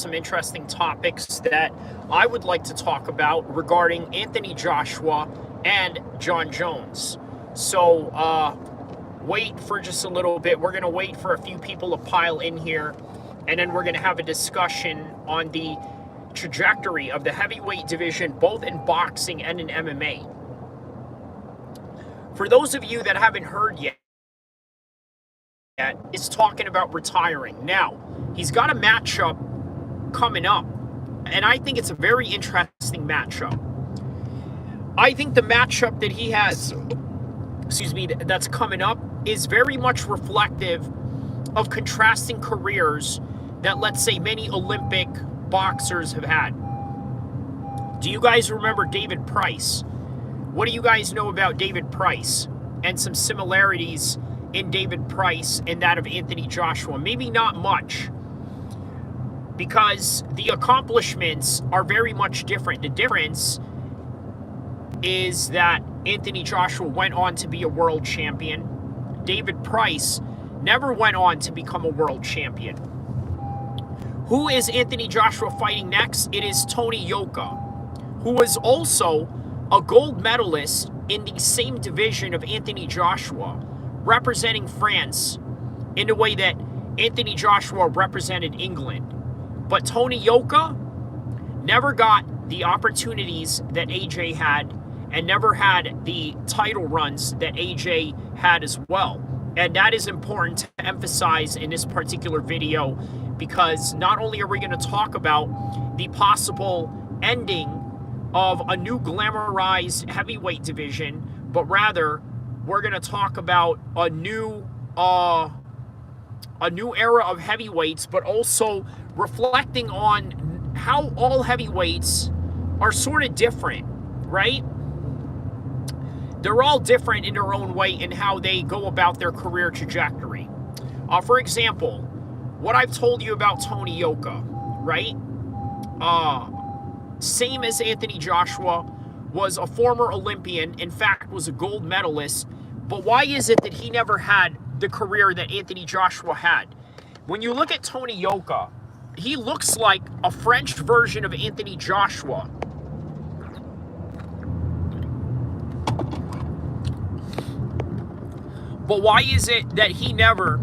some interesting topics that I would like to talk about regarding Anthony Joshua and Jon Jones. So wait for just a little bit. We're going to wait for a few people to pile in here, and then we're going to have a discussion on the trajectory of the heavyweight division, both in boxing and in MMA. For those of you that haven't heard yet, is talking about retiring. Now, he's got a matchup coming up, and I think it's a very interesting matchup. I think the matchup that he has, that's coming up is very much reflective of contrasting careers that, let's say, many Olympic boxers have had. Do you guys remember David Price? What do you guys know about David Price and some similarities in David Price and that of Anthony Joshua? Maybe not much, because the accomplishments are very much different. The difference is that Anthony Joshua went on to be a world champion. David Price never went on to become a world champion. Who is Anthony Joshua fighting next? It is Tony Yoka, who was also a gold medalist in the same division of Anthony Joshua, representing France in the way that Anthony Joshua represented England. But Tony Yoka never got the opportunities that AJ had, and never had the title runs that AJ had as well. And that is important to emphasize in this particular video, because not only are we going to talk about the possible ending of a new glamorized heavyweight division, but rather we're going to talk about a new era of heavyweights, but also reflecting on how all heavyweights are sort of different, right? They're all different in their own way in how they go about their career trajectory. For example, what I've told you about Tony Yoka, right? Same as Anthony Joshua, was a former Olympian, in fact, was a gold medalist. But why is it that he never had the career that Anthony Joshua had? When you look at Tony Yoka, he looks like a French version of Anthony Joshua. But why is it that he never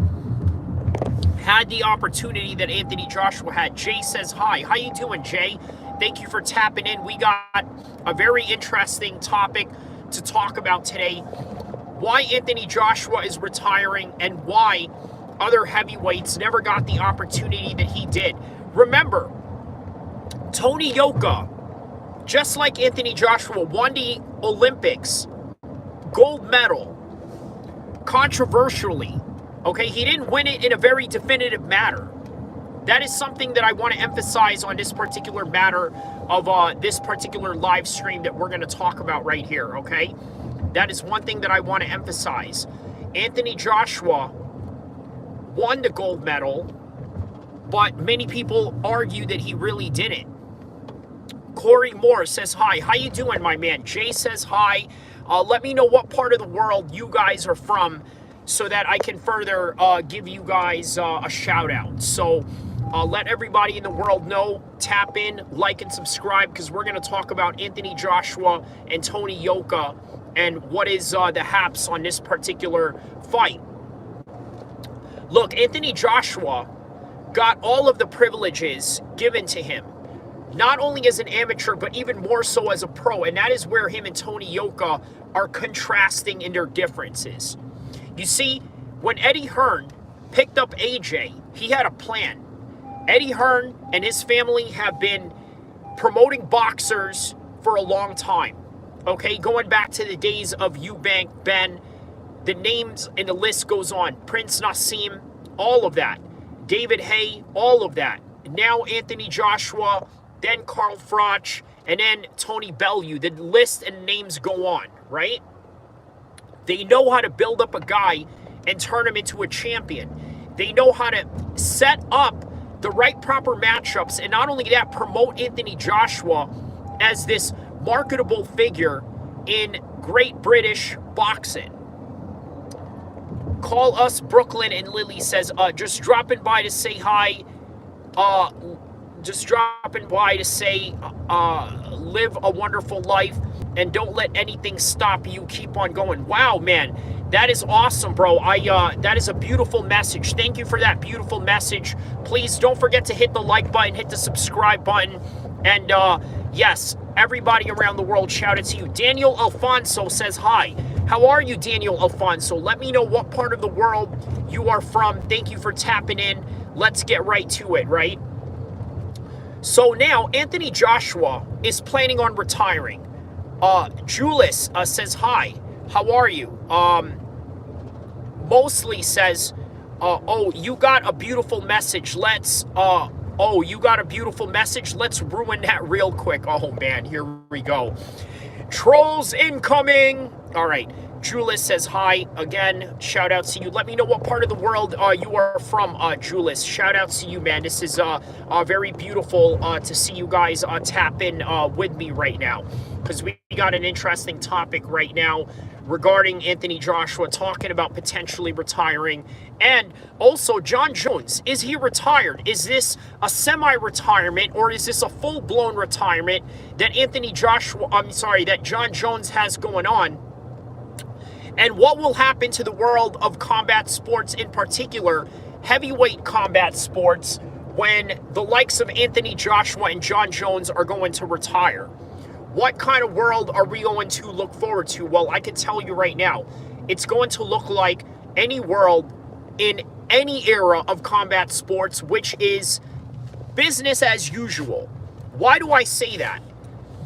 had the opportunity that Anthony Joshua had? Jay says hi. How you doing, Jay? Thank you for tapping in. We got a very interesting topic to talk about today. Why Anthony Joshua is retiring and why other heavyweights never got the opportunity that he did. Remember, Tony Yoka, just like Anthony Joshua, won the Olympics gold medal controversially. Okay, he didn't win it in a very definitive manner. That is something that I want to emphasize on this particular matter of this particular live stream that we're going to talk about right here, okay? That is one thing that I want to emphasize. Anthony Joshua won the gold medal, but many people argue that he really didn't. Corey Moore says hi. How you doing, my man? Jay says hi. Let me know what part of the world you guys are from so that I can further give you guys a shout out. So let everybody in the world know. Tap in, like, and subscribe, because we're going to talk about Anthony Joshua and Tony Yoka and what is the haps on this particular fight. Look, Anthony Joshua got all of the privileges given to him, not only as an amateur, but even more so as a pro. And that is where him and Tony Yoka are contrasting in their differences. You see, when Eddie Hearn picked up AJ, he had a plan. Eddie Hearn and his family have been promoting boxers for a long time. Okay, going back to the days of Eubank, Ben, the names and the list goes on. Prince Nassim, all of that. David Hay, all of that. Now Anthony Joshua, then Carl Froch, and then Tony Bellew. The list and names go on, right? They know how to build up a guy and turn him into a champion. They know how to set up the right proper matchups, and not only that, promote Anthony Joshua as this marketable figure in Great British boxing. Call us Brooklyn, and Lily says, just dropping by to say hi. just dropping by to say, live a wonderful life and don't let anything stop you. Keep on going. Wow, man. That is awesome, bro. That is a beautiful message. Thank you for that beautiful message. Please don't forget to hit the like button, hit the subscribe button. And yes, everybody around the world, shout it to you. Daniel Alfonso says hi. How are you, Daniel Alfonso? Let me know what part of the world you are from. Thank you for tapping in. Let's get right to it, right? So now, Anthony Joshua is planning on retiring. Julius says hi. How are you? Mostly says, oh, you got a beautiful message. You got a beautiful message. Let's ruin that real quick. Oh, man, here we go. Trolls incoming. All right. Julius says hi. Again, shout out to you. Let me know what part of the world you are from, Julius. Shout out to you, man. This is very beautiful to see you guys tap in with me right now, because we got an interesting topic right now regarding Anthony Joshua talking about potentially retiring. And also Jon Jones, is he retired? Is this a semi-retirement, or is this a full-blown retirement that that Jon Jones has going on? And what will happen to the world of combat sports, in particular heavyweight combat sports, when the likes of Anthony Joshua and Jon Jones are going to retire? What kind of world are we going to look forward to? Well, I can tell you right now, it's going to look like any world in any era of combat sports, which is business as usual. Why do I say that?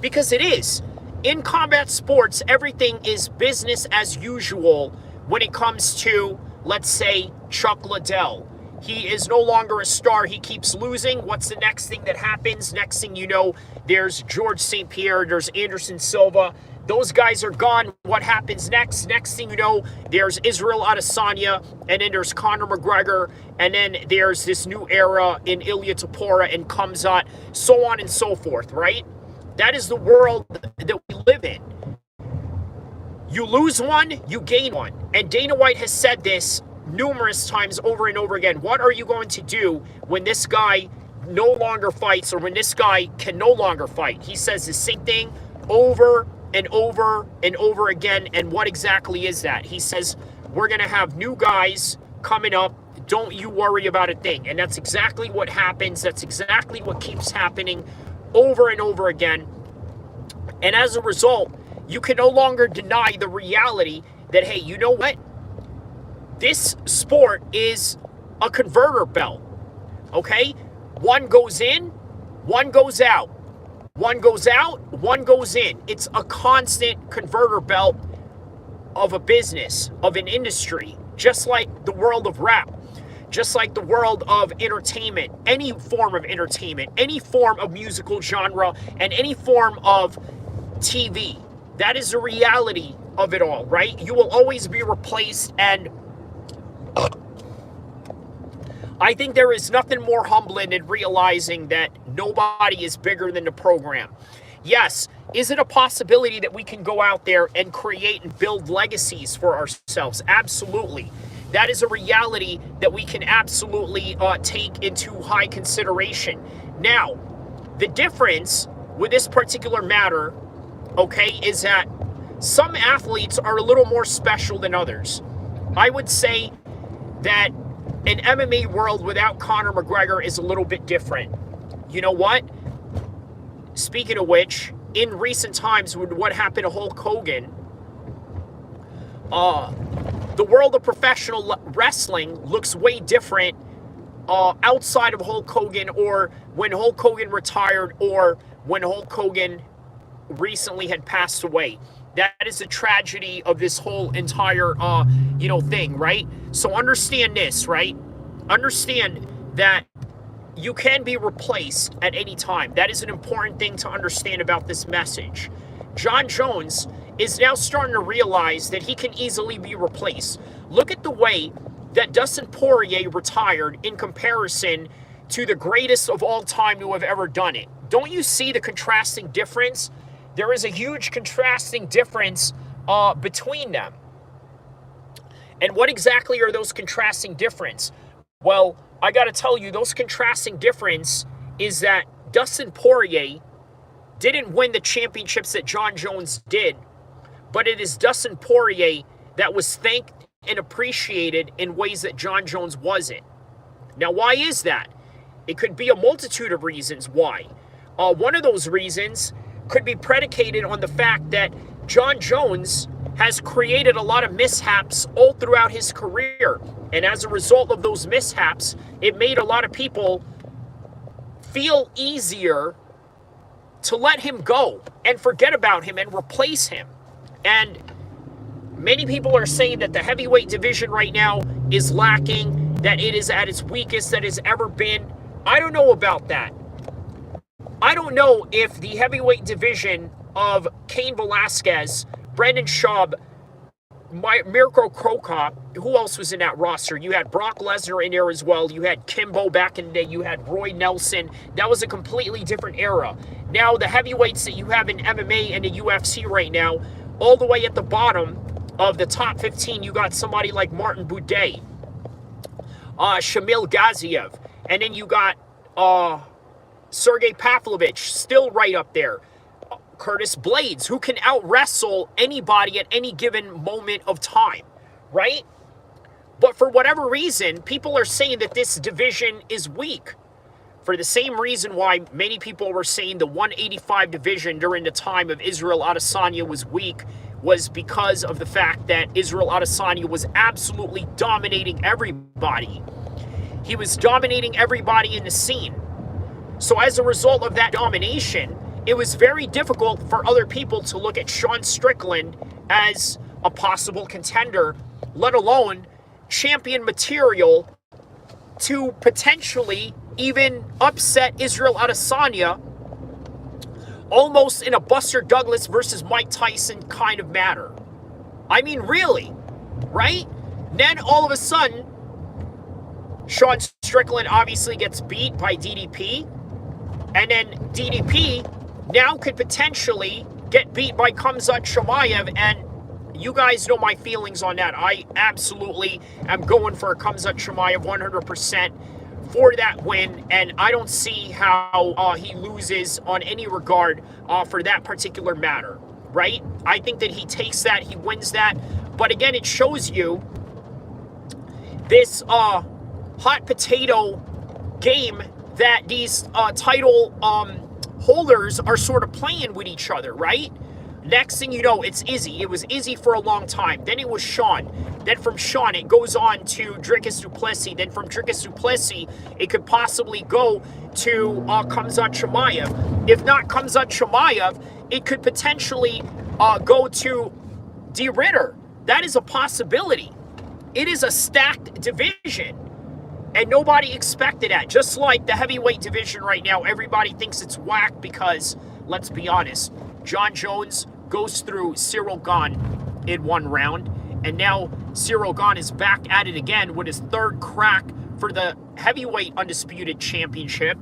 Because it is. In combat sports, everything is business as usual when it comes to, let's say, Chuck Liddell. He is no longer a star. He keeps losing. What's the next thing that happens? Next thing you know, there's George St. Pierre, there's Anderson Silva. Those guys are gone. What happens next? Next thing you know, there's Israel Adesanya, and then there's Conor McGregor, and then there's this new era in Ilya Tapora and Khamzat, so on and so forth, right? That is the world that we live in. You lose one, you gain one. And Dana White has said this numerous times over and over again. What are you going to do when this guy no longer fights, or when this guy can no longer fight? He says the same thing over and over and over again. And what exactly is that? He says, we're going to have new guys coming up. Don't you worry about a thing. And that's exactly what happens. That's exactly what keeps happening over and over again. And as a result, you can no longer deny the reality that, hey, you know what? This sport is a converter belt, okay? One goes in, one goes out. One goes out, one goes in. It's a constant converter belt of a business, of an industry, just like the world of rap, just like the world of entertainment, any form of entertainment, any form of musical genre, and any form of TV. That is the reality of it all, right? You will always be replaced, and I think there is nothing more humbling than realizing that nobody is bigger than the program. Yes, is it a possibility that we can go out there and create and build legacies for ourselves? Absolutely. That is a reality that we can absolutely take into high consideration. Now, the difference with this particular matter, okay, is that some athletes are a little more special than others. I would say that an MMA world without Conor McGregor is a little bit different. You know what? Speaking of which, in recent times with what happened to Hulk Hogan, the world of professional wrestling looks way different outside of Hulk Hogan, or when Hulk Hogan retired, or when Hulk Hogan recently had passed away. That is the tragedy of this whole entire, thing, right? So understand this, right? Understand that you can be replaced at any time. That is an important thing to understand about this message. Jon Jones is now starting to realize that he can easily be replaced. Look at the way that Dustin Poirier retired in comparison to the greatest of all time to have ever done it. Don't you see the contrasting difference? There is a huge contrasting difference between them. And what exactly are those contrasting differences? Well, I got to tell you, those contrasting difference is that Dustin Poirier didn't win the championships that Jon Jones did, but it is Dustin Poirier that was thanked and appreciated in ways that Jon Jones wasn't. Now, why is that? It could be a multitude of reasons why. One of those reasons could be predicated on the fact that Jon Jones has created a lot of mishaps all throughout his career. And as a result of those mishaps, it made a lot of people feel easier to let him go and forget about him and replace him. And many people are saying that the heavyweight division right now is lacking, that it is at its weakest that it's ever been. I don't know about that. I don't know if the heavyweight division of Cain Velasquez, Brendan Schaub, Mirko Krokop, who else was in that roster? You had Brock Lesnar in there as well. You had Kimbo back in the day. You had Roy Nelson. That was a completely different era. Now, the heavyweights that you have in MMA and the UFC right now, all the way at the bottom of the top 15, you got somebody like Martin Buday, Shamil Gaziev, and then you got Sergey Pavlovich, still right up there. Curtis Blades, who can out-wrestle anybody at any given moment of time, right? But for whatever reason, people are saying that this division is weak. For the same reason why many people were saying the 185 division during the time of Israel Adesanya was weak was because of the fact that Israel Adesanya was absolutely dominating everybody. He was dominating everybody in the scene. So as a result of that domination, it was very difficult for other people to look at Sean Strickland as a possible contender, let alone champion material to potentially even upset Israel Adesanya almost in a Buster Douglas versus Mike Tyson kind of matter. I mean, really, right? Then all of a sudden, Sean Strickland obviously gets beat by DDP, and then DDP now could potentially get beat by Khamzat Chimaev, and you guys know my feelings on that. I absolutely am going for Khamzat Chimaev 100% for that win, and I don't see how he loses on any regard for that particular matter, right? I think that he takes that, he wins that, but again, it shows you this hot potato game that these title holders are sort of playing with each other, right? Next thing you know, it's Izzy. It was Izzy for a long time. Then it was Sean. Then from Sean, it goes on to Dricus du Plessis. Then from Dricus du Plessis, it could possibly go to Khamzat Chimaev. If not Khamzat Chimaev, it could potentially go to De Ridder. That is a possibility. It is a stacked division. And nobody expected that. Just like the heavyweight division right now, everybody thinks it's whack because, let's be honest, Jon Jones goes through Cyril Gane in one round, and now Cyril Gane is back at it again with his third crack for the heavyweight undisputed championship.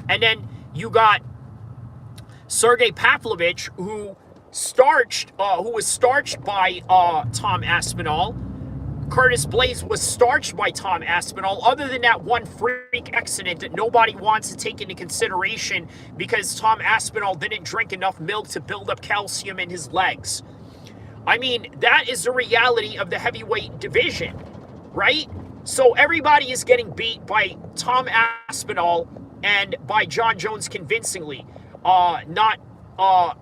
And then you got Sergey Pavlovich, who was starched by Tom Aspinall. Curtis Blades was starched by Tom Aspinall, other than that one freak accident that nobody wants to take into consideration because Tom Aspinall didn't drink enough milk to build up calcium in his legs. I mean, that is the reality of the heavyweight division, right? So everybody is getting beat by Tom Aspinall and by Jon Jones convincingly, not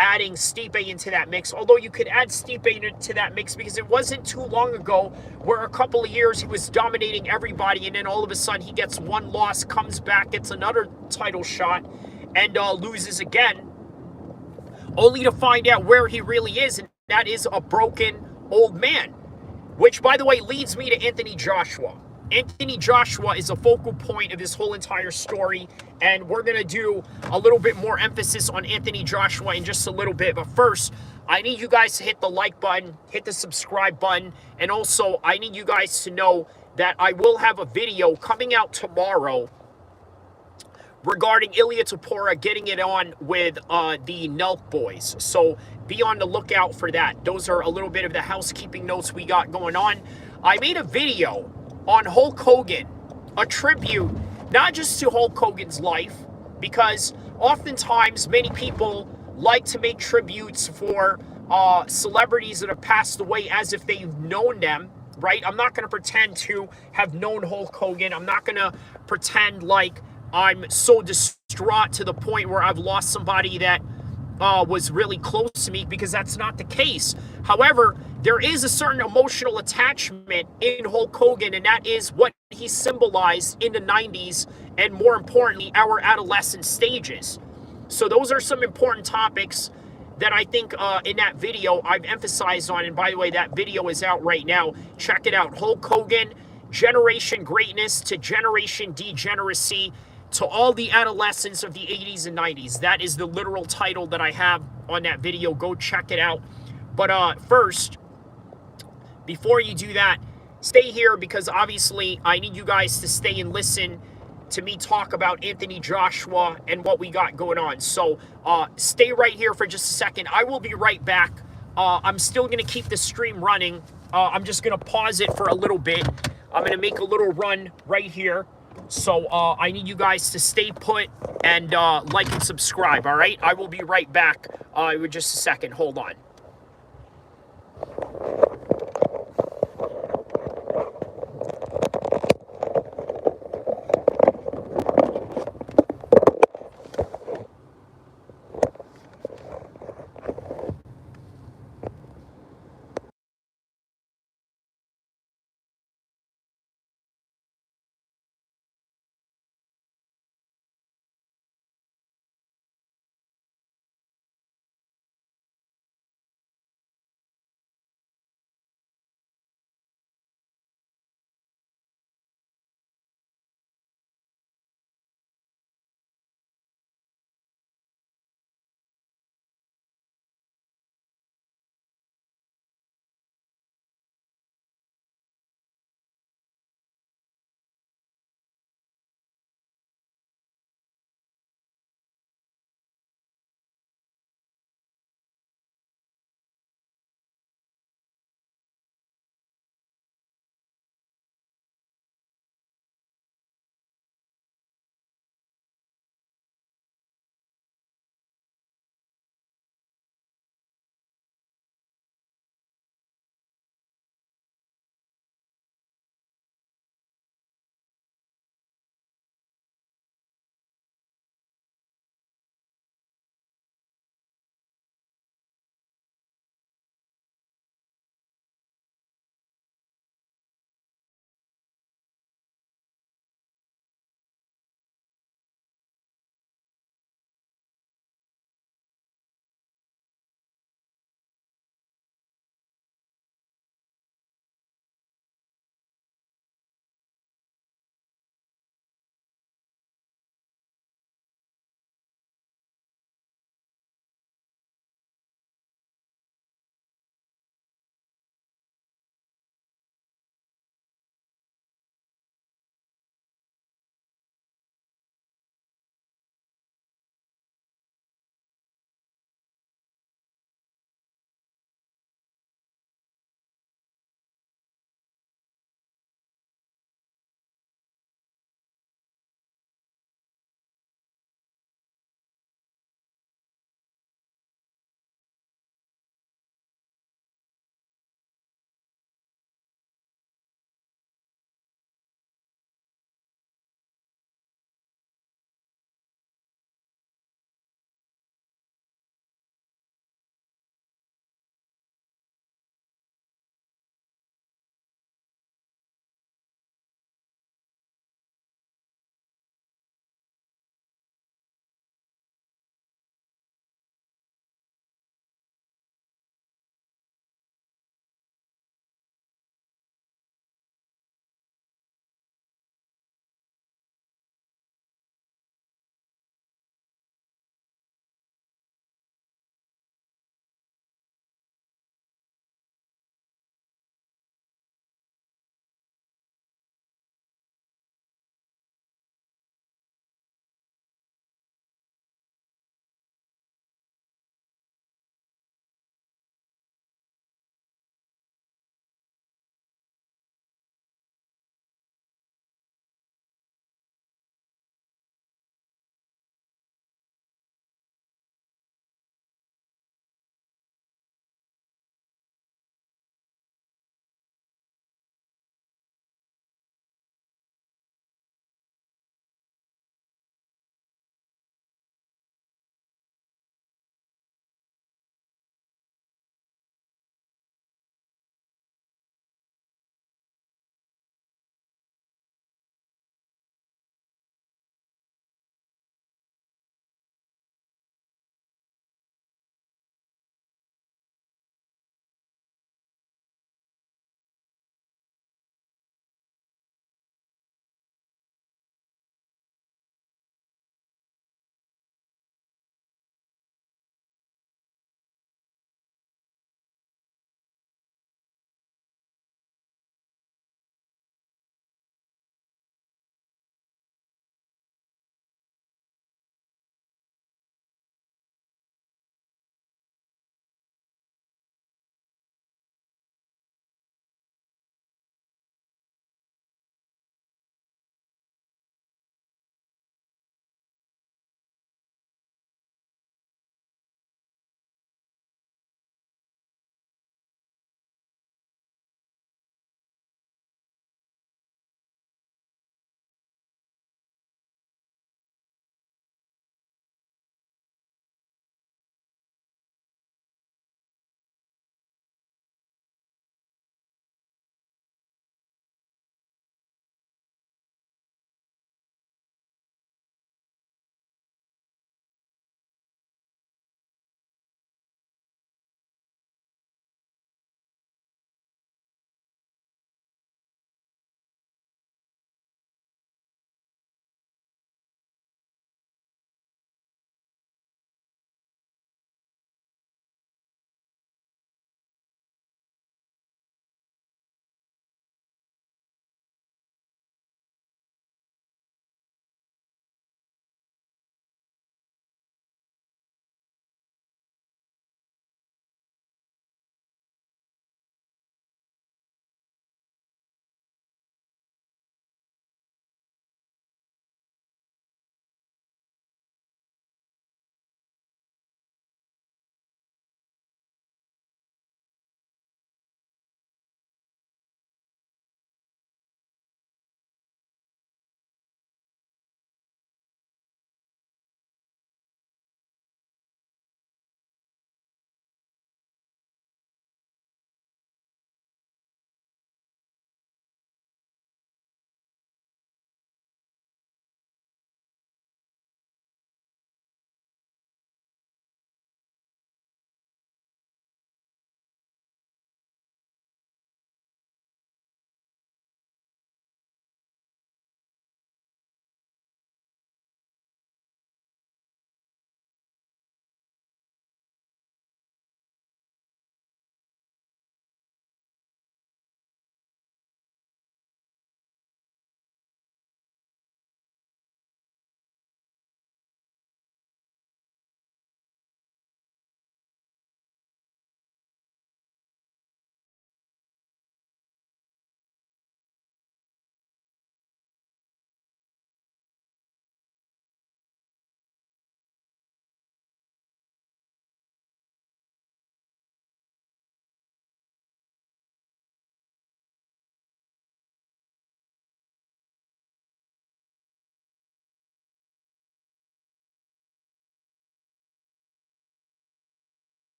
adding Stipe into that mix, although you could add Stipe into that mix because it wasn't too long ago where a couple of years he was dominating everybody, and then all of a sudden he gets one loss, comes back, gets another title shot, and loses again, only to find out where he really is, and that is a broken old man. Which, by the way, leads me to Anthony Joshua. Anthony Joshua is a focal point of this whole entire story, and we're going to do a little bit more emphasis on Anthony Joshua in just a little bit. But first, I need you guys to hit the like button, hit the subscribe button, and also I need you guys to know that I will have a video coming out tomorrow regarding Ilia Topuria getting it on with the Nelk boys. So be on the lookout for that. Those are a little bit of the housekeeping notes we got going on. I made a video on Hulk Hogan, a tribute not just to Hulk Hogan's life, because oftentimes many people like to make tributes for celebrities that have passed away as if they've known them, right? I'm not going to pretend to have known Hulk Hogan. I'm not going to pretend like I'm so distraught to the point where I've lost somebody that was really close to me, because that's not the case. However, there is a certain emotional attachment in Hulk Hogan, and that is what he symbolized in the 90s and, more importantly, our adolescent stages. So those are some important topics that I think in that video I've emphasized on. And by the way, that video is out right now. Check it out. Hulk Hogan, Generation Greatness to Generation Degeneracy, to all the adolescents of the 80s and 90s. That is the literal title that I have on that video. Go check it out. But first, before you do that, stay here, because obviously I need you guys to stay and listen to me talk about Anthony Joshua and what we got going on. So stay right here for just a second. I will be right back. I'm still going to keep the stream running. I'm just going to pause it for a little bit. I'm going to make a little run right here. So I need you guys to stay put and like and subscribe, all right? I will be right back with just a second. Hold on.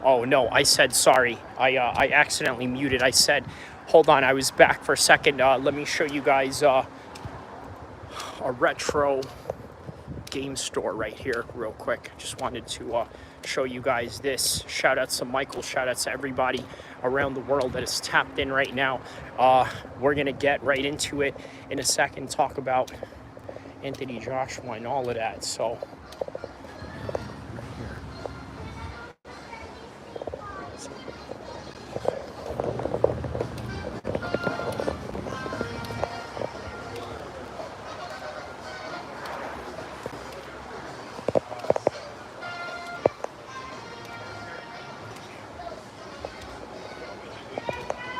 Oh, no, I said sorry. I accidentally muted. I said, hold on, I was back for a second. Let me show you guys a retro game store right here real quick. Just wanted to show you guys this. Shout outs to Michael. Shout outs to everybody around the world that is tapped in right now. We're going to get right into it in a second, talk about Anthony Joshua and all of that. So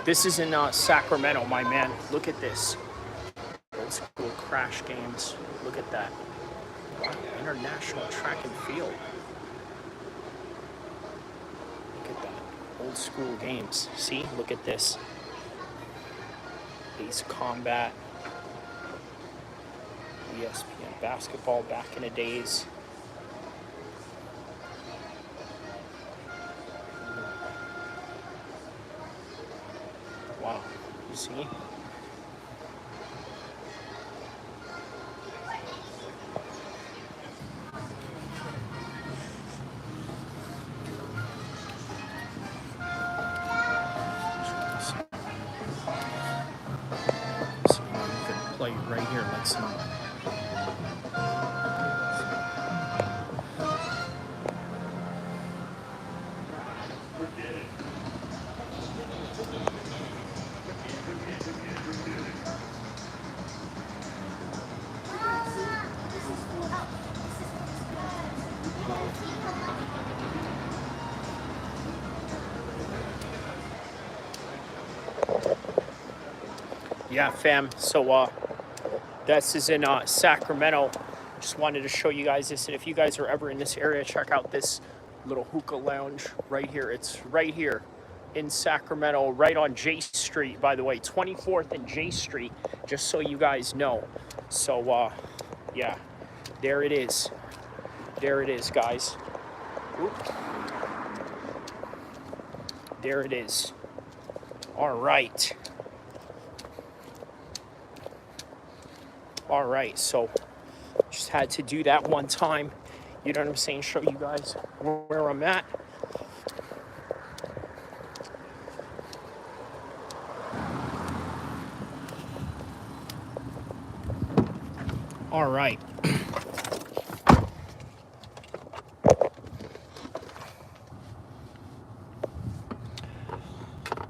this is in Sacramento, my man. Look at this. Old school crash games. Look at that. Wow, international track and field. Look at that. Old school games. See? Look at this. Ace Combat. ESPN basketball back in the days. Wow, you see? So you could play right here, like some. Yeah, fam. So this is in Sacramento. Just wanted to show you guys this, and if you guys are ever in this area, check out this little hookah lounge right here. It's right here in Sacramento, right on J Street, by the way, 24th and J Street, just so you guys know. So yeah, there it is. There it is, guys. Oop. There it is. All right. All right, so just had to do that one time. You know what I'm saying? Show you guys where I'm at. All right.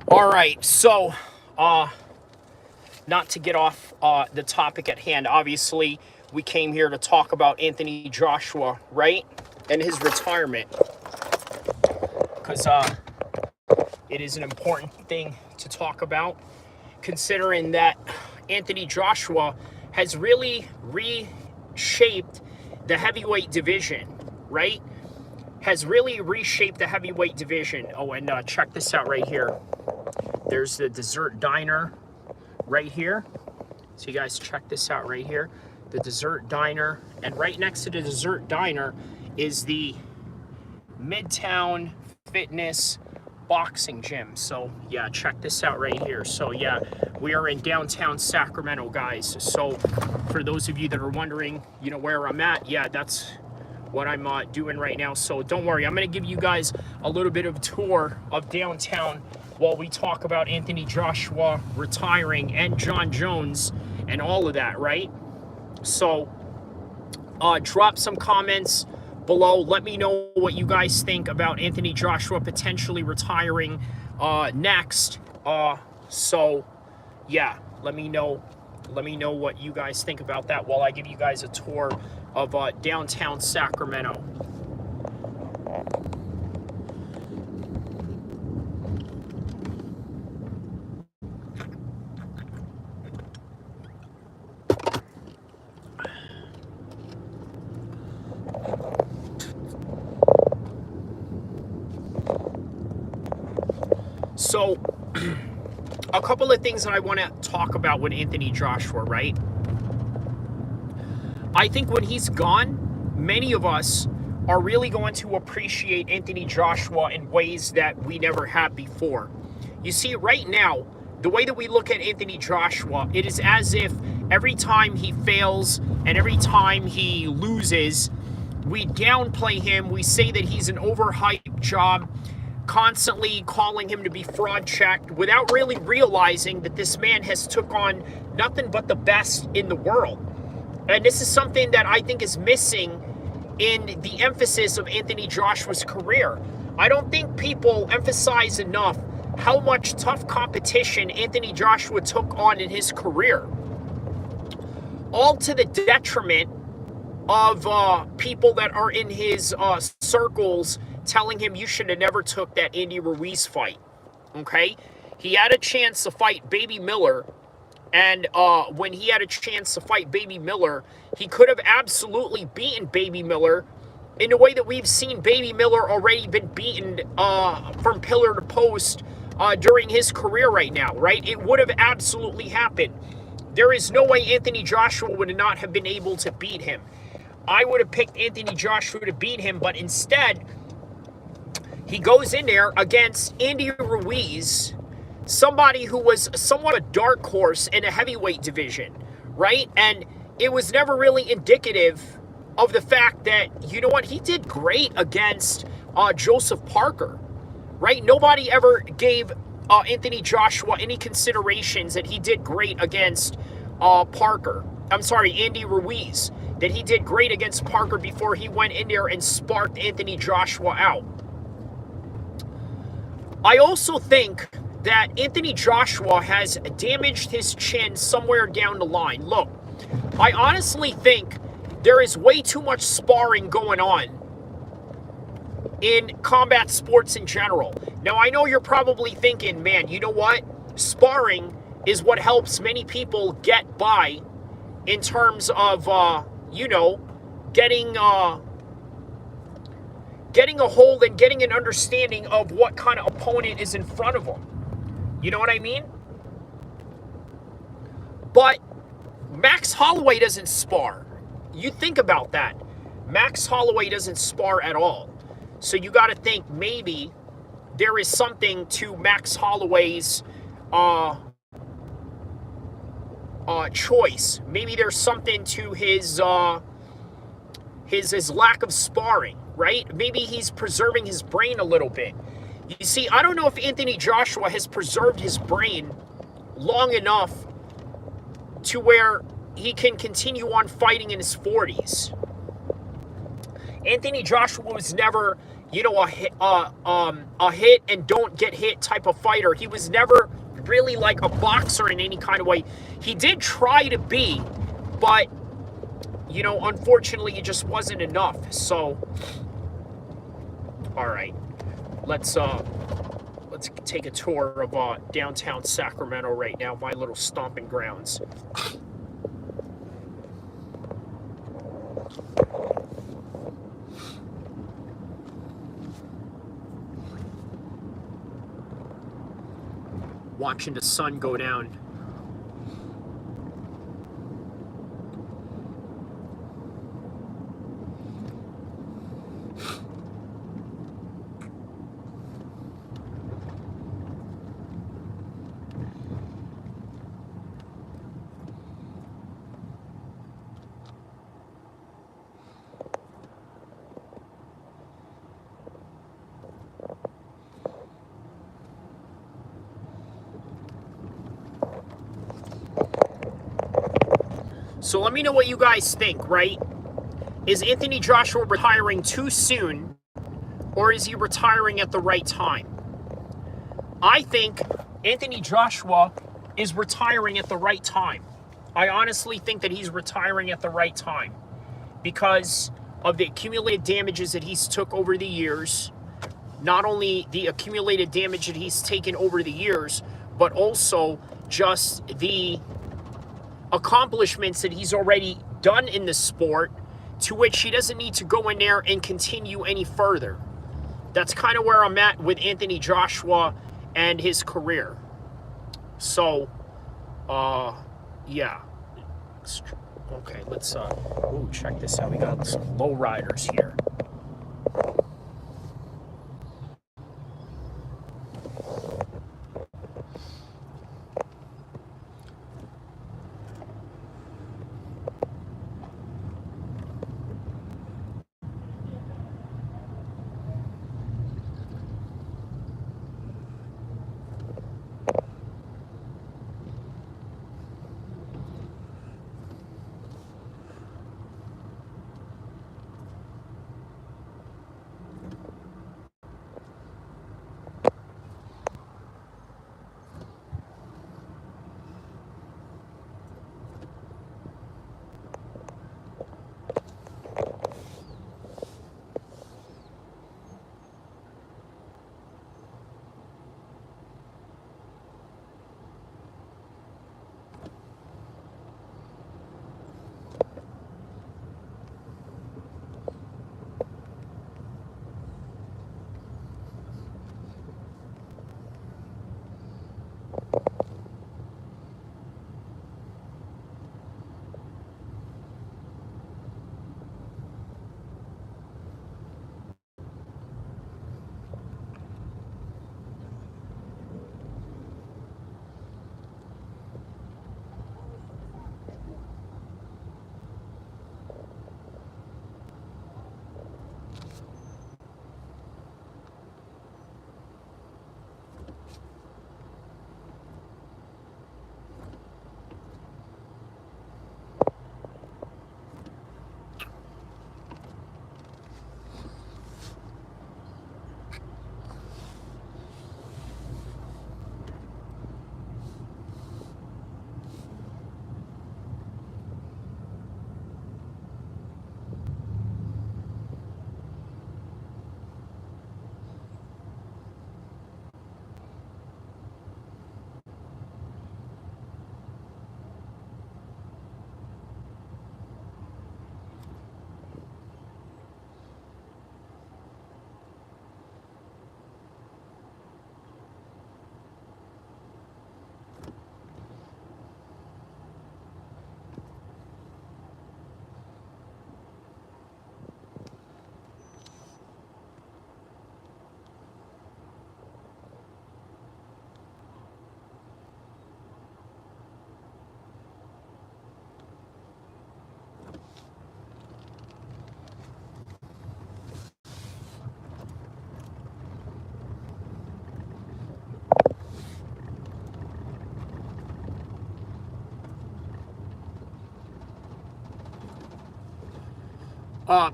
All right, so not to get off the topic at hand, obviously we came here to talk about Anthony Joshua, right? And his retirement, because it is an important thing to talk about, considering that Anthony Joshua has really reshaped the heavyweight division, right? Has really reshaped the heavyweight division. Oh, and check this out right here. There's the dessert diner right here. So you guys check this out right here. The dessert diner. And right next to the dessert diner is the Midtown Fitness boxing gym. So yeah, check this out right here. So yeah, we are in downtown Sacramento, guys. So for those of you that are wondering, you know, where I'm at, yeah, that's what I'm doing right now. So don't worry, I'm gonna give you guys a little bit of a tour of downtown while we talk about Anthony Joshua retiring and Jon Jones and all of that, right? So drop some comments below. Let me know what you guys think about Anthony Joshua potentially retiring next. So yeah, let me know what you guys think about that while I give you guys a tour of downtown Sacramento. So, a couple of things that I want to talk about with Anthony Joshua, right? I think when he's gone, many of us are really going to appreciate Anthony Joshua in ways that we never have before. You see, right now, the way that we look at Anthony Joshua, it is as if every time he fails and every time he loses, we downplay him. We say that he's an overhyped job, constantly calling him to be fraud checked without really realizing that this man has took on nothing but the best in the world. And this is something that I think is missing in the emphasis of Anthony Joshua's career. I don't think people emphasize enough how much tough competition Anthony Joshua took on in his career, all to the detriment of people that are in his circles telling him you should have never took that Andy Ruiz fight. Okay? He had a chance to fight Baby Miller, and when he had a chance to fight Baby Miller, he could have absolutely beaten Baby Miller in the way that we've seen Baby Miller already been beaten from pillar to post during his career right now, right? It would have absolutely happened. There is no way Anthony Joshua would not have been able to beat him. I would have picked Anthony Joshua to beat him, but instead, he goes in there against Andy Ruiz, somebody who was somewhat a dark horse in a heavyweight division, right? And it was never really indicative of the fact that, you know what, he did great against Joseph Parker, right? Nobody ever gave Anthony Joshua any considerations that he did great against Andy Ruiz, that he did great against Parker before he went in there and sparked Anthony Joshua out. I also think that Anthony Joshua has damaged his chin somewhere down the line. Look, I honestly think there is way too much sparring going on in combat sports in general. Now, I know you're probably thinking, man, you know what? Sparring is what helps many people get by in terms of, getting a hold and getting an understanding of what kind of opponent is in front of them. You know what I mean? But Max Holloway doesn't spar. You think about that. Max Holloway doesn't spar at all. So you got to think maybe there is something to Max Holloway's choice. Maybe there's something to his lack of sparring, right? Maybe he's preserving his brain a little bit. You see, I don't know if Anthony Joshua has preserved his brain long enough to where he can continue on fighting in his 40s. Anthony Joshua was never, a hit and don't get hit type of fighter. He was never really like a boxer in any kind of way. He did try to be, but, unfortunately, it just wasn't enough. So, all right, let's take a tour of downtown Sacramento right now, my little stomping grounds. Watching the sun go down. So let me know what you guys think, right? Is Anthony Joshua retiring too soon, or is he retiring at the right time? I think Anthony Joshua is retiring at the right time. I honestly think that he's retiring at the right time because of the accumulated damages that he's took over the years. Not only the accumulated damage that he's taken over the years, but also just the accomplishments that he's already done in the sport, to which he doesn't need to go in there and continue any further. That's kind of where I'm at with Anthony Joshua and his career. So, yeah. Okay, let's, check this out. We got some low riders here.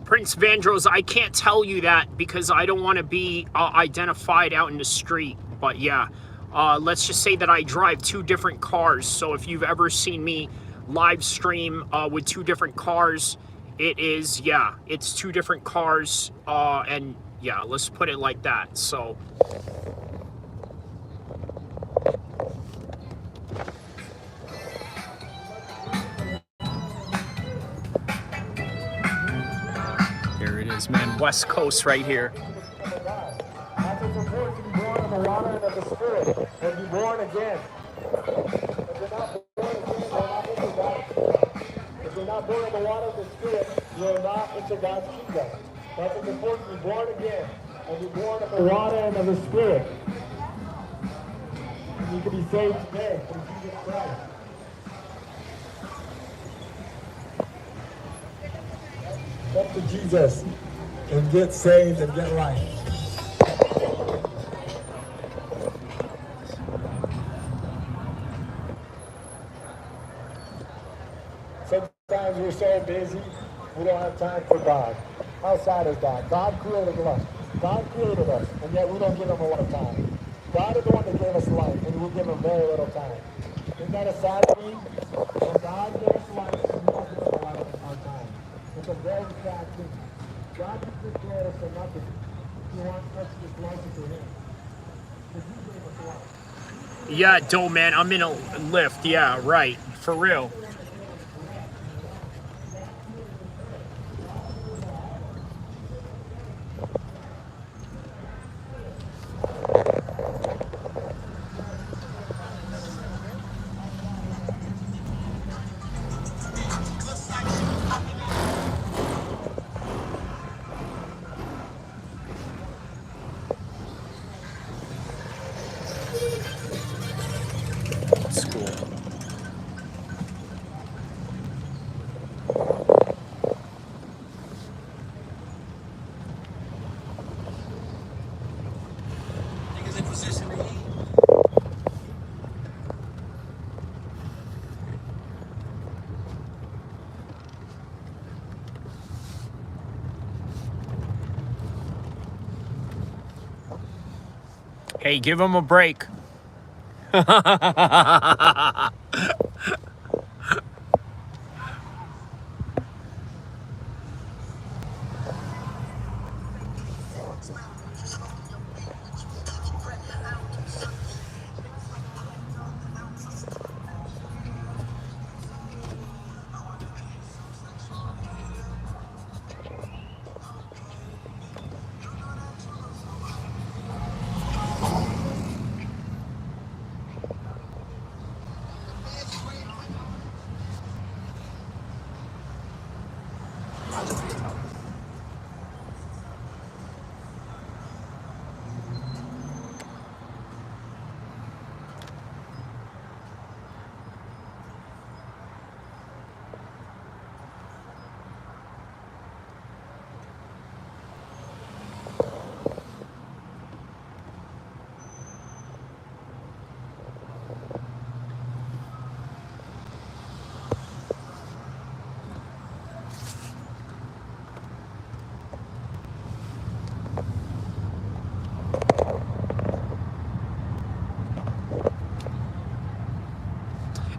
Prince Vandross, I can't tell you that because I don't want to be identified out in the street. But yeah, let's just say that I drive 2 different cars. So if you've ever seen me live stream with 2 different cars, it is, yeah, it's 2 different cars. And yeah, let's put it like that. So there it is, man. West Coast right here. It's important to be born of the water and of the Spirit, and be born again. If you're not born of the water and the Spirit, you're not into God's kingdom. That's what's important to be born again, and be born of the water and of the Spirit. And you can be saved today through Jesus Christ. Come to Jesus and get saved and get life. Sometimes we're so busy, we don't have time for God. How sad is that? God created us. God created us, and yet we don't give him a lot of time. God is the one that gave us life, and we give him very little time. Isn't that a sad thing? When God gave us life, and we don't give him a lot of our time. It's a very sad thing. God just declared us for nothing. He wants us to just life for him. Because he gave us life. Yeah, dope, man. I'm in a lift. Yeah, right. For real. That's cool. Niggas in position to eat. Hey, give him a break.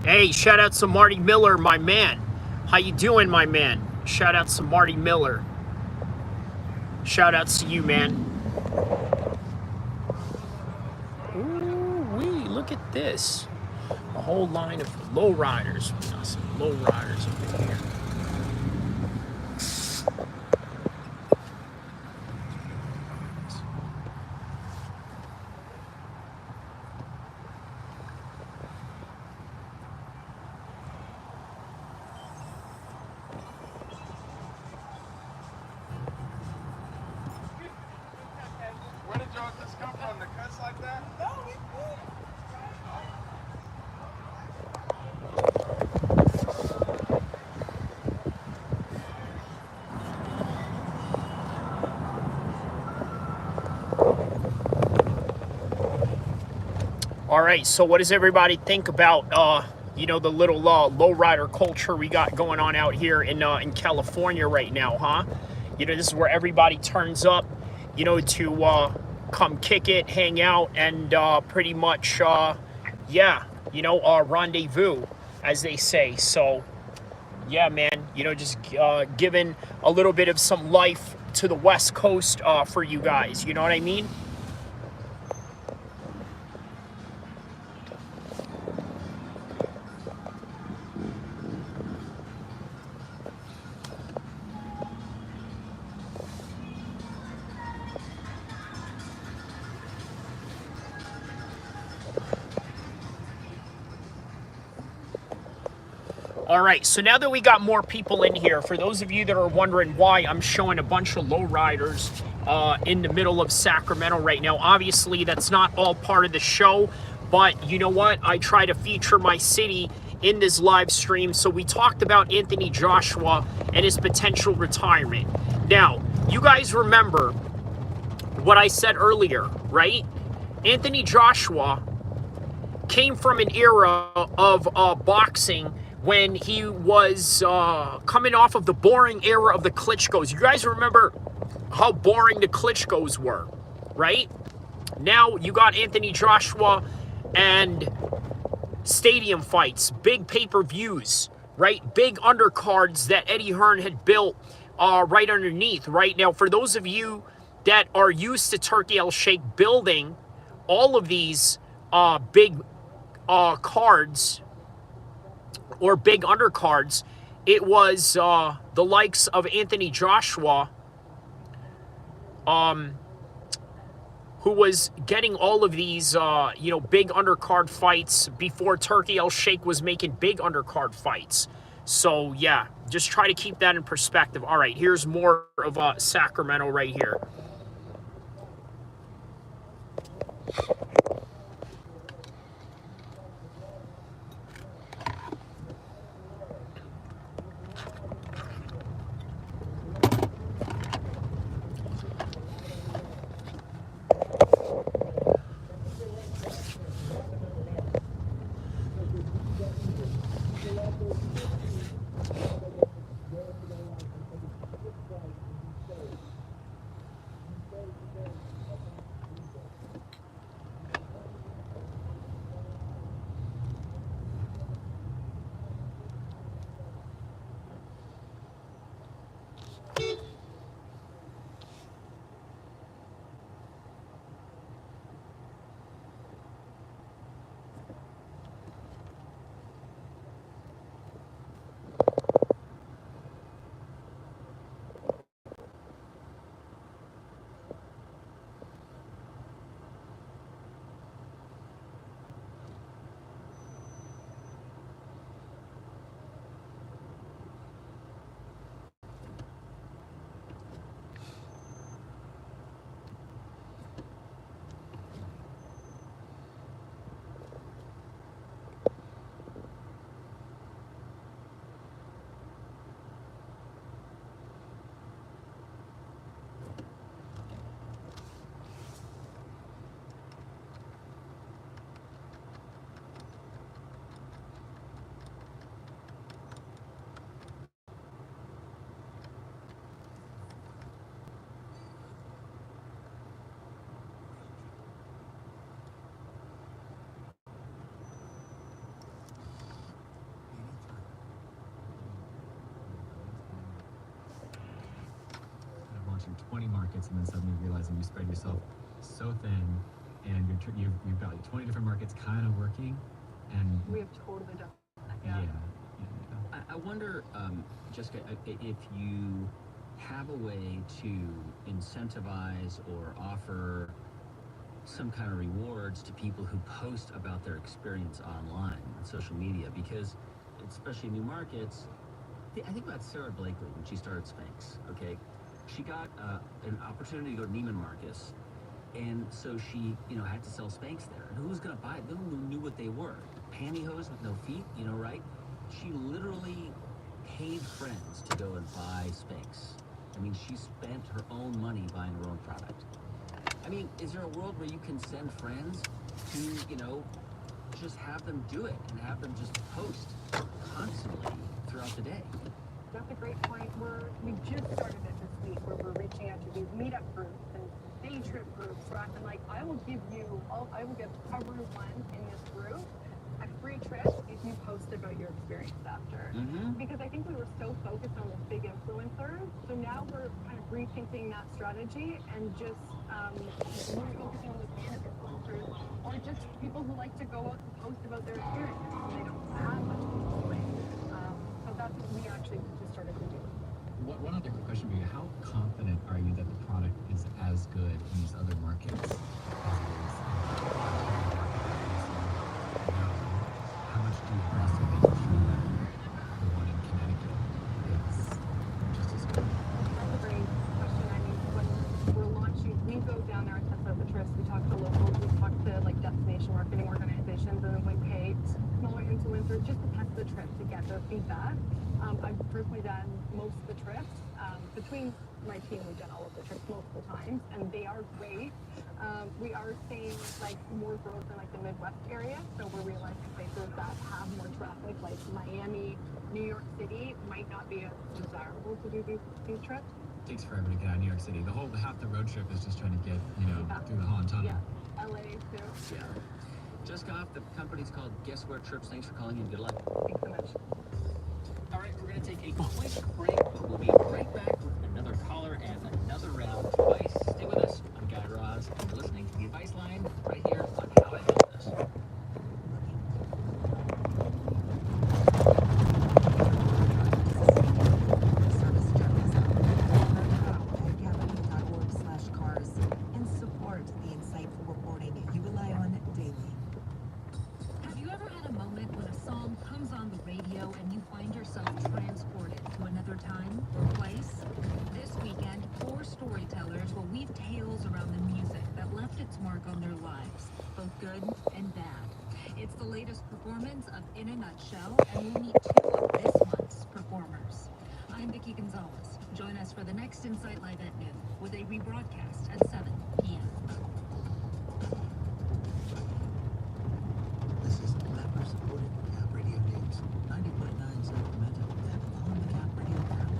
Hey, shout out to Marty Miller, my man. How you doing, my man? Shout out to Marty Miller. Shout out to you, man. Ooh-wee, look at this. A whole line of lowriders. We got some lowriders over here. Where did y'all just come from? The cuts like that? No, we All right, so what does everybody think about, you know, the little lowrider culture we got going on out here in California right now, huh? You know, this is where everybody turns up, you know, to come kick it, hang out, and pretty much, yeah, you know, rendezvous, as they say. So, yeah, man, you know, just giving a little bit of some life to the West Coast for you guys. You know what I mean? All right, so now that we got more people in here, for those of you that are wondering why I'm showing a bunch of lowriders in the middle of Sacramento right now, obviously that's not all part of the show, but you know what? I try to feature my city in this live stream. So we talked about Anthony Joshua and his potential retirement. Now, you guys remember what I said earlier, right? Anthony Joshua came from an era of boxing when he was coming off of the boring era of the Klitschko's. You guys remember how boring the Klitschko's were, right? Now you got Anthony Joshua and stadium fights, big pay-per-views, right? Big undercards that Eddie Hearn had built right underneath, right? Now, for those of you that are used to Turkey El-Sheikh building all of these big cards or big undercards, it was the likes of Anthony Joshua who was getting all of these, you know, big undercard fights before Turkey El-Sheikh was making big undercard fights. So, yeah, just try to keep that in perspective. All right, here's more of Sacramento right here. launching 20 markets and then suddenly realizing you spread yourself so thin and you've got like 20 different markets kind of working, and we have totally done that. Yeah. I wonder, Jessica, if you have a way to incentivize or offer some kind of rewards to people who post about their experience online on social media, because especially in new markets, I think about Sarah Blakely when she started Spanx. Okay, she got an opportunity to go to Neiman Marcus, and so she, had to sell Spanx there. And who was going to buy it? No one knew what they were. Pantyhose with no feet, right? She literally paid friends to go and buy Spanx. I mean, she spent her own money buying her own product. I mean, is there a world where you can send friends to, just have them do it and have them just post constantly throughout the day. That's a great point. We just started it this week where we're reaching out to these meetup groups and day trip groups. So I'm like, I will give everyone in this group a free trip if you post about your experience after. Because I think we were so focused on this big influencer. So now we're kind of rethinking that strategy and just we're focusing on the stand-up influencers or just people who like to go out and post about their experiences and they don't have much to say. So that's what we actually just started to do. One other quick question for you. How confident are you that the product is as good in these other markets as it is how much do you invest in making sure that the one in Connecticut is just as good? That's a great question. I mean, when we're launching, we go down there and test out the trips. We talk to locals, we talk to like destination marketing organizations, and then we pay smaller influencers just to test the trip to get their feedback. I've personally done most of the trips. Between my team, we've done all of the trips multiple times, and they are great. We are seeing like more growth in like the Midwest area, so we're realizing places that have more traffic, like Miami, New York City, might not be as desirable to do these trips. It takes forever to get out of New York City. Half the road trip is just trying to get, through the Holland Tunnel. Yeah, LA too. Yeah. Jessica, the company's called Guess Where Trips. Thanks for calling in. Good luck. Thanks so much. All right, we're going to take a quick break, but we'll be right back with another caller and another round of advice. Stay with us. I'm Guy Raz, and you're listening to the Advice Line right here on How I Built This. Service journalism. Academy.org/cars and support the insightful reporting you rely on daily. Have you ever had a moment when a song comes on the radio and you find yourself transported to another time or place? This weekend, 4 storytellers will weave tales around the music that left its mark on their lives, both good and bad. It's the latest performance of In a Nutshell, and we'll meet 2 of this month's performers. I'm Vicki Gonzalez. Join us for the next Insight Live at noon with a rebroadcast at 7 p.m. This is Clapper supported Cap Radio News, 90.9 Sacramento, and on the Cap Radio app.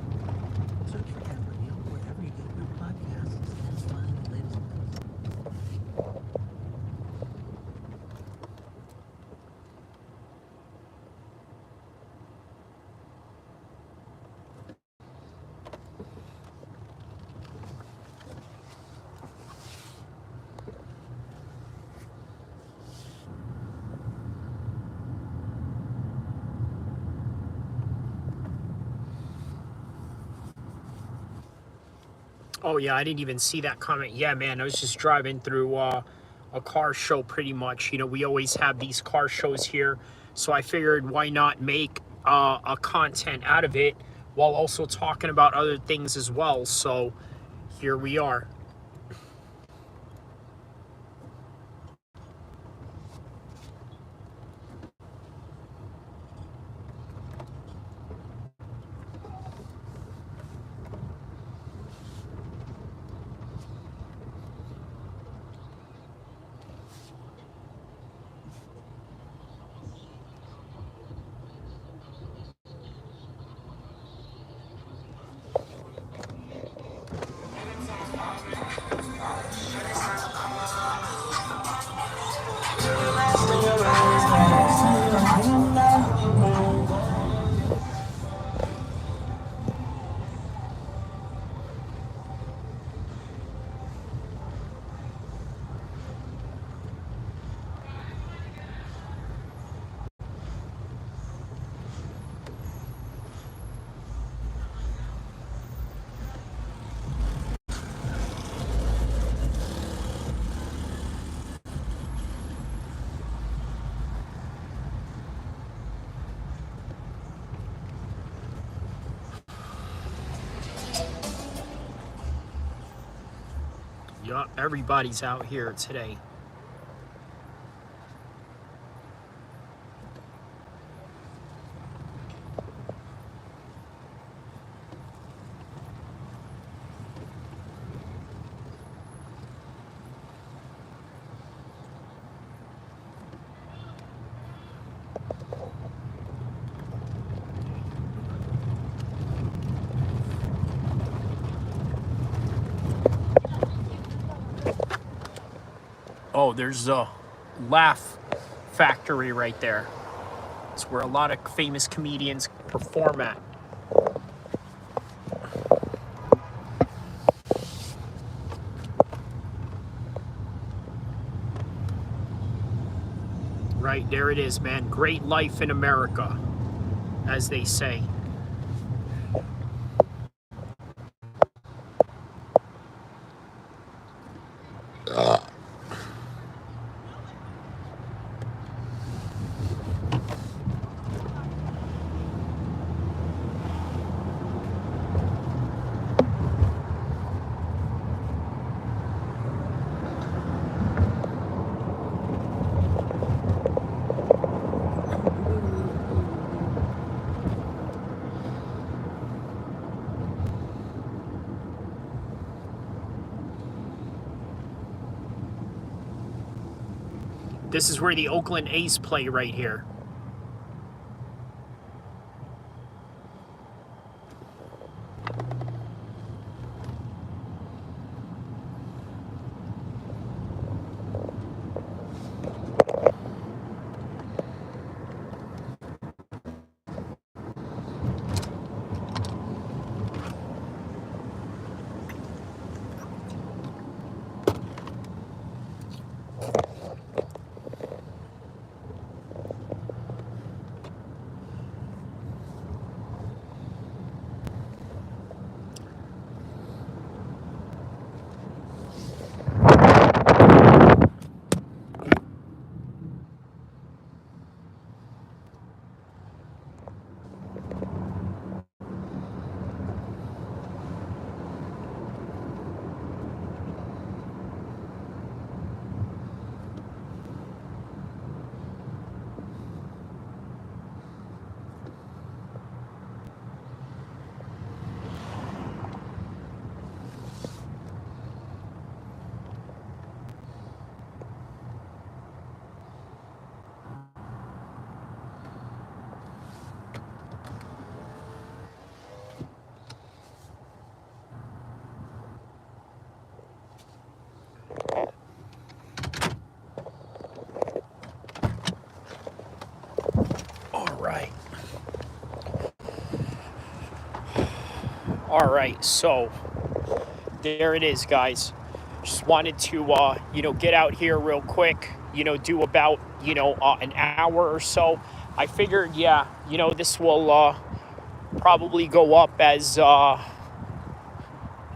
Search for Cap Radio wherever you get your podcasts and find the latest news. Oh yeah, I didn't even see that comment. Yeah, man, I was just driving through a car show pretty much. We always have these car shows here, so I figured why not make a content out of it while also talking about other things as well. So here we are. Yup, everybody's out here today. Oh, there's a Laugh Factory right there. It's where a lot of famous comedians perform at. Right, there it is, man. Great life in America, as they say. This is where the Oakland A's play right here. All right, so there it is, guys. Just wanted to, get out here real quick, do about, an hour or so. I figured, this will probably go up as,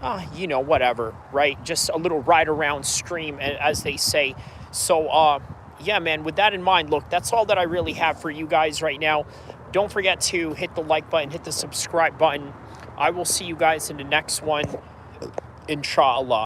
whatever, right? Just a little ride around stream, as they say. So, yeah, man, with that in mind, look, that's all that I really have for you guys right now. Don't forget to hit the like button, hit the subscribe button. I will see you guys in the next one, inshallah.